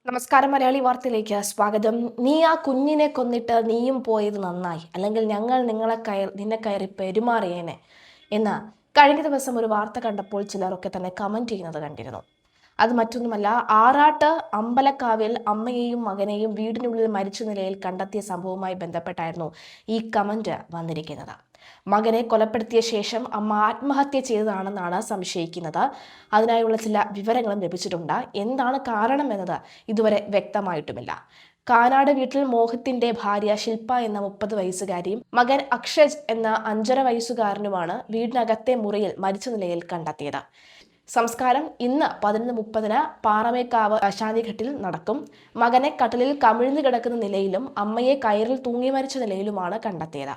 നമസ്കാരം. മലയാളി വാർത്തയിലേക്ക് സ്വാഗതം. നീ ആ കുഞ്ഞിനെ കൊന്നിട്ട് നീയും പോയത് നന്നായി, അല്ലെങ്കിൽ ഞങ്ങൾ നിന്നെ കയറി പെരുമാറിയേനെ എന്ന് കഴിഞ്ഞ ദിവസം ഒരു വാർത്ത കണ്ടപ്പോൾ ചിലരൊക്കെ തന്നെ കമന്റ് ചെയ്യുന്നത് കണ്ടിരുന്നു. അത് മറ്റൊന്നുമല്ല, ആറാട്ട് അമ്പലക്കാവിൽ അമ്മയെയും മകനെയും വീടിനുള്ളിൽ മരിച്ച നിലയിൽ കണ്ടെത്തിയ സംഭവവുമായി ബന്ധപ്പെട്ടായിരുന്നു ഈ കമന്റ് വന്നിരിക്കുന്നത്. മകനെ കൊലപ്പെടുത്തിയ ശേഷം അമ്മ ആത്മഹത്യ ചെയ്തതാണെന്നാണ് സംശയിക്കുന്നത്. അതിനായുള്ള ചില വിവരങ്ങളും ലഭിച്ചിട്ടുണ്ട്. എന്താണ് കാരണം എന്നത് ഇതുവരെ വ്യക്തമായിട്ടുമില്ല. കാനാട് വീട്ടിൽ മോഹിത്തിന്റെ ഭാര്യ ശില്പ എന്ന 30 വയസ്സുകാരിയും മകൻ അക്ഷജ് എന്ന 5.5 വയസ്സുകാരനുമാണ് വീടിനകത്തെ മുറിയിൽ മരിച്ച നിലയിൽ കണ്ടെത്തിയത്. സംസ്കാരം ഇന്ന് 11:30 പാറമേക്കാവ് ശാന്തിഘട്ടിൽ നടക്കും. മകനെ കട്ടിലിൽ കമിഴ്ന്നു കിടക്കുന്ന നിലയിലും അമ്മയെ കയറിൽ തൂങ്ങി മരിച്ച നിലയിലുമാണ് കണ്ടെത്തിയത്.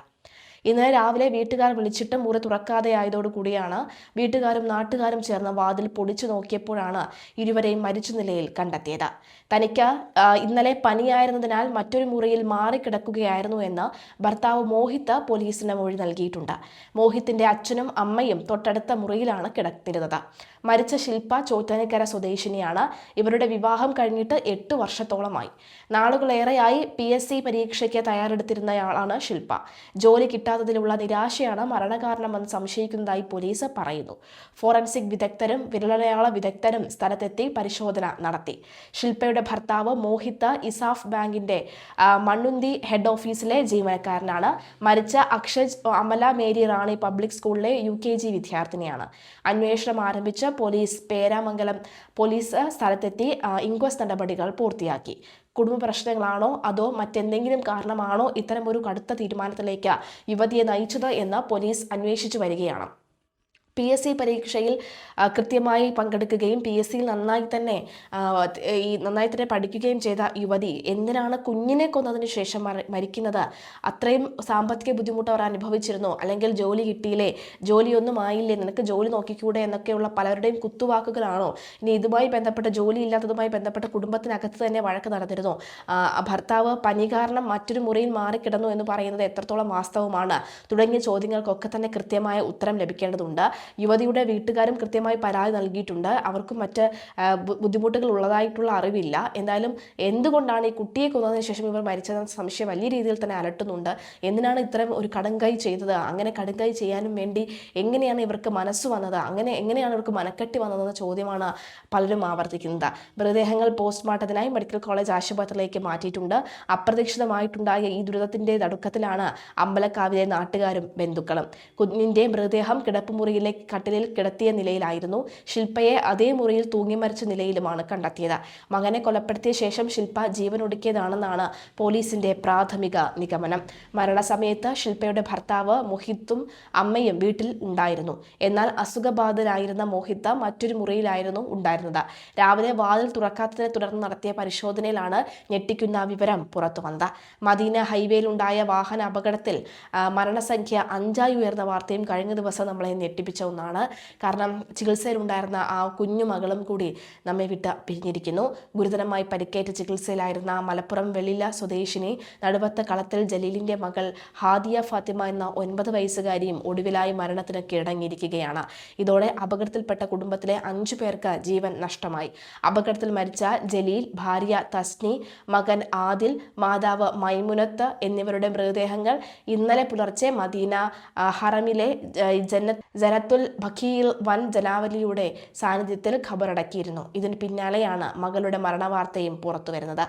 ഇന്നലെ രാവിലെ വീട്ടുകാർ വിളിച്ചിട്ട് മുറി തുറക്കാതെയായതോടുകൂടിയാണ് വീട്ടുകാരും നാട്ടുകാരും ചേർന്ന് വാതിൽ പൊളിച്ചു നോക്കിയപ്പോഴാണ് ഇരുവരെയും മരിച്ച നിലയിൽ കണ്ടെത്തിയത്. തനിക്ക് ഇന്നലെ പനിയായിരുന്നതിനാൽ മറ്റൊരു മുറിയിൽ മാറിക്കിടക്കുകയായിരുന്നു എന്ന് ഭർത്താവ് മോഹിത്ത് പോലീസിന് മൊഴി നൽകിയിട്ടുണ്ട്. മോഹിത്തിന്റെ അച്ഛനും അമ്മയും തൊട്ടടുത്ത മുറിയിലാണ് കിടന്നിരുന്നത്. മരിച്ച ശില്പ ചോറ്റാനിക്കര സ്വദേശിനിയാണ്. ഇവരുടെ വിവാഹം കഴിഞ്ഞിട്ട് 8 വർഷത്തോളമായി. നാളുകളേറെയായി PSC പരീക്ഷയ്ക്ക് തയ്യാറെടുത്തിരുന്നയാളാണ് ശില്പ. ജോലി കിട്ടാത്തതിലുള്ള നിരാശയാണ് മരണകാരണമെന്ന് സംശയിക്കുന്നതായി പോലീസ് പറയുന്നു. ഫോറൻസിക് വിദഗ്ധരും വിരലടയാള വിദഗ്ധരും സ്ഥലത്തെത്തി പരിശോധന നടത്തി. ശില്പയുടെ ഭർത്താവ് മോഹിത്ത് ഇസാഫ് ബാങ്കിന്റെ മണ്ണുന്തി ഹെഡ് ഓഫീസിലെ ജീവനക്കാരനാണ്. മരിച്ച അക്ഷജ് അമല മേരി റാണി പബ്ലിക് സ്കൂളിലെ UKG വിദ്യാർത്ഥിനിയാണ്. അന്വേഷണം ആരംഭിച്ച പോലീസ് പേരാമംഗലം പോലീസ് സ്ഥലത്തെത്തി ഇൻക്വസ്റ്റ് നടപടികൾ പൂർത്തിയാക്കി. കുടുംബ പ്രശ്നങ്ങളാണോ അതോ മറ്റെന്തെങ്കിലും കാരണമാണോ ഇത്തരമൊരു കടുത്ത തീരുമാനത്തിലേക്ക് യുവതിയെ നയിച്ചത് എന്ന് പോലീസ് അന്വേഷിച്ചു വരികയാണ്. PSC പരീക്ഷയിൽ കൃത്യമായി പങ്കെടുക്കുകയും PSCയിൽ നന്നായി തന്നെ പഠിക്കുകയും ചെയ്ത യുവതി എന്തിനാണ് കുഞ്ഞിനെ കൊന്നതിന് ശേഷം മരിക്കുന്നത്? അത്രയും സാമ്പത്തിക ബുദ്ധിമുട്ട് അവർ അനുഭവിച്ചിരുന്നു, അല്ലെങ്കിൽ ജോലി കിട്ടിയില്ലേ, ജോലിയൊന്നും ആയില്ലേ, നിനക്ക് ജോലി നോക്കിക്കൂടെ എന്നൊക്കെയുള്ള പലരുടെയും കുത്തുവാക്കുകളാണോ? ഇനി ഇതുമായി ബന്ധപ്പെട്ട ജോലി ഇല്ലാത്തതുമായി ബന്ധപ്പെട്ട കുടുംബത്തിനകത്ത് തന്നെ വഴക്ക് നടന്നിരുന്നു. ഭർത്താവ് പനി കാരണം മറ്റൊരു മുറിയിൽ മാറിക്കിടന്നു എന്ന് പറയുന്നത് എത്രത്തോളം വാസ്തവമാണ് തുടങ്ങിയ ചോദ്യങ്ങൾക്കൊക്കെ തന്നെ കൃത്യമായ ഉത്തരം ലഭിക്കേണ്ടതുണ്ട്. യുവതിയുടെ വീട്ടുകാരും കൃത്യമായി പരാതി നൽകിയിട്ടുണ്ട്. അവർക്കും മറ്റ് ബുദ്ധിമുട്ടുകൾ ഉള്ളതായിട്ടുള്ള അറിവില്ല. എന്തായാലും എന്തുകൊണ്ടാണ് ഈ കുട്ടിയെ കൊന്നതിന് ശേഷം ഇവർ മരിച്ചതെന്ന സംശയം വലിയ രീതിയിൽ തന്നെ അലട്ടുന്നുണ്ട്. എന്തിനാണ് ഇത്തരം ഒരു കടുംകൈ ചെയ്തത്? അങ്ങനെ കടുംകൈ ചെയ്യാനും വേണ്ടി എങ്ങനെയാണ് ഇവർക്ക് മനസ്സ് വന്നത്? എങ്ങനെയാണ് ഇവർക്ക് മനക്കെട്ടി വന്നതെന്ന ചോദ്യമാണ് പലരും ആവർത്തിക്കുന്നത്. മൃതദേഹങ്ങൾ പോസ്റ്റ്മോർട്ടത്തിനായി മെഡിക്കൽ കോളേജ് ആശുപത്രിയിലേക്ക് മാറ്റിയിട്ടുണ്ട്. അപ്രതീക്ഷിതമായിട്ടുണ്ടായ ഈ ദുരിതത്തിന്റെ നടുക്കത്തിലാണ് അമ്പലക്കാവിലെ നാട്ടുകാരും ബന്ധുക്കളും. കുഞ്ഞിന്റെ മൃതദേഹം കിടപ്പുമുറിയിലെ കട്ടിലിൽ കിടത്തിയ നിലയിലായിരുന്നു. ശില്പയെ അതേ മുറിയിൽ തൂങ്ങി മരിച്ച നിലയിലുമാണ് കണ്ടെത്തിയത്. മകനെ കൊലപ്പെടുത്തിയ ശേഷം ശില്പ ജീവനൊടുക്കിയതാണെന്നാണ് പോലീസിന്റെ പ്രാഥമിക നിഗമനം. മരണസമയത്ത് ശില്പയുടെ ഭർത്താവ് മോഹിത്തും അമ്മയും വീട്ടിൽ ഉണ്ടായിരുന്നു. എന്നാൽ അസുഖബാധിതനായിരുന്ന മോഹിത്ത് മറ്റൊരു മുറിയിലായിരുന്നു ഉണ്ടായിരുന്നത്. രാവിലെ വാതിൽ തുറക്കാത്തതിനെ തുടർന്ന് നടത്തിയ പരിശോധനയിലാണ് ഞെട്ടിക്കുന്ന വിവരം പുറത്തുവന്നത്. മദീന ഹൈവേയിലുണ്ടായ വാഹന അപകടത്തിൽ മരണസംഖ്യ 5ആയി ഉയർന്ന വാർത്തയും കഴിഞ്ഞ ദിവസം നമ്മളെ ഞെട്ടിപ്പിച്ച ഒന്നാണ്. കാരണം ചികിത്സയിലുണ്ടായിരുന്ന ആ കുഞ്ഞു മകളും കൂടി നമ്മെ വിട്ട് പിരിഞ്ഞിരിക്കുന്നു. ഗുരുതരമായി പരിക്കേറ്റ് ചികിത്സയിലായിരുന്ന മലപ്പുറം വെള്ളില സ്വദേശിനി നടുവത്ത കളത്തിൽ ജലീലിന്റെ മകൾ ഹാദിയ ഫാത്തിമ എന്ന 9 വയസ്സുകാരിയും ഒടുവിലായി മരണത്തിന് കീഴടങ്ങിയിരിക്കുകയാണ്. ഇതോടെ അപകടത്തിൽപ്പെട്ട കുടുംബത്തിലെ 5 പേർക്ക് ജീവൻ നഷ്ടമായി. അപകടത്തിൽ മരിച്ച ജലീൽ, ഭാര്യ തസ്നി, മകൻ ആദിൽ, മാതാവ് മൈമുനത്ത് എന്നിവരുടെ മൃതദേഹങ്ങൾ ഇന്നലെ പുലർച്ചെ മദീന ഹറമിലെ ജനത്തുൽ ബഖീയിൽ വൻ ജനാവലിയുടെ സാന്നിധ്യത്തിൽ ഖബറടക്കിയിരുന്നു. ഇതിന് പിന്നാലെയാണ് മകളുടെ മരണവാർത്തയും പുറത്തുവരുന്നത്.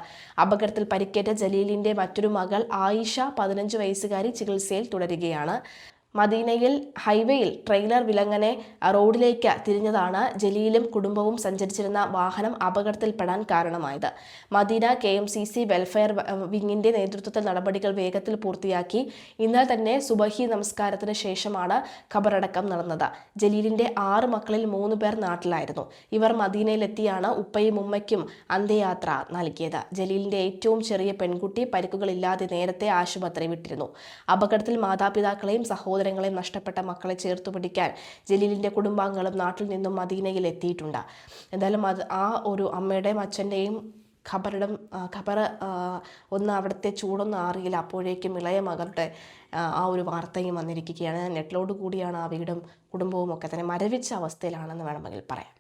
അപകടത്തിൽ പരിക്കേറ്റ ജലീലിന്റെ മറ്റൊരു മകൾ ആയിഷ 15 വയസ്സുകാരി ചികിത്സയിൽ തുടരുകയാണ്. മദീനയിൽ ഹൈവേയിൽ ട്രെയിലർ വിലങ്ങനെ റോഡിലേക്ക് തിരിഞ്ഞതാണ് ജലീലും കുടുംബവും സഞ്ചരിച്ചിരുന്ന വാഹനം അപകടത്തിൽപ്പെടാൻ കാരണമായത്. മദീന KMCC വെൽഫെയർ വിങ്ങിന്റെ നേതൃത്വത്തിൽ നടപടികൾ വേഗത്തിൽ പൂർത്തിയാക്കി. ഇന്നലെ തന്നെ സുബഹി നമസ്കാരത്തിന് ശേഷമാണ് ഖബറടക്കം നടന്നത്. ജലീലിന്റെ 6 മക്കളിൽ 3 പേർ നാട്ടിലായിരുന്നു. ഇവർ മദീനയിലെത്തിയാണ് ഉപ്പയും ഉമ്മയ്ക്കും അന്ത്യയാത്ര നൽകിയത്. ജലീലിന്റെ ഏറ്റവും ചെറിയ പെൺകുട്ടി പരിക്കുകളില്ലാതെ നേരത്തെ ആശുപത്രി വിട്ടിരുന്നു. അപകടത്തിൽ മാതാപിതാക്കളെയും സഹോദരങ്ങളെയും നഷ്ടപ്പെട്ട മക്കളെ ചേർത്തു പിടിക്കാൻ ജലീലിന്റെ കുടുംബാംഗങ്ങളും നാട്ടിൽ നിന്നും മദീനയിൽ എത്തിയിട്ടുണ്ട്. എന്തായാലും ആ ഒരു അമ്മയുടെയും അച്ഛൻ്റെയും ഖബർ ഒന്ന് അവിടുത്തെ ചൂടൊന്നും അറിയില്ല. അപ്പോഴേക്കും ഇളയ മകളുടെ ആ ഒരു വാർത്തയും വന്നിരിക്കുകയാണ്. നെറ്റിലോട് കൂടിയാണ് ആ വീടും കുടുംബവും ഒക്കെ തന്നെ മരവിച്ച അവസ്ഥയിലാണെന്ന് വേണമെങ്കിൽ പറയാം.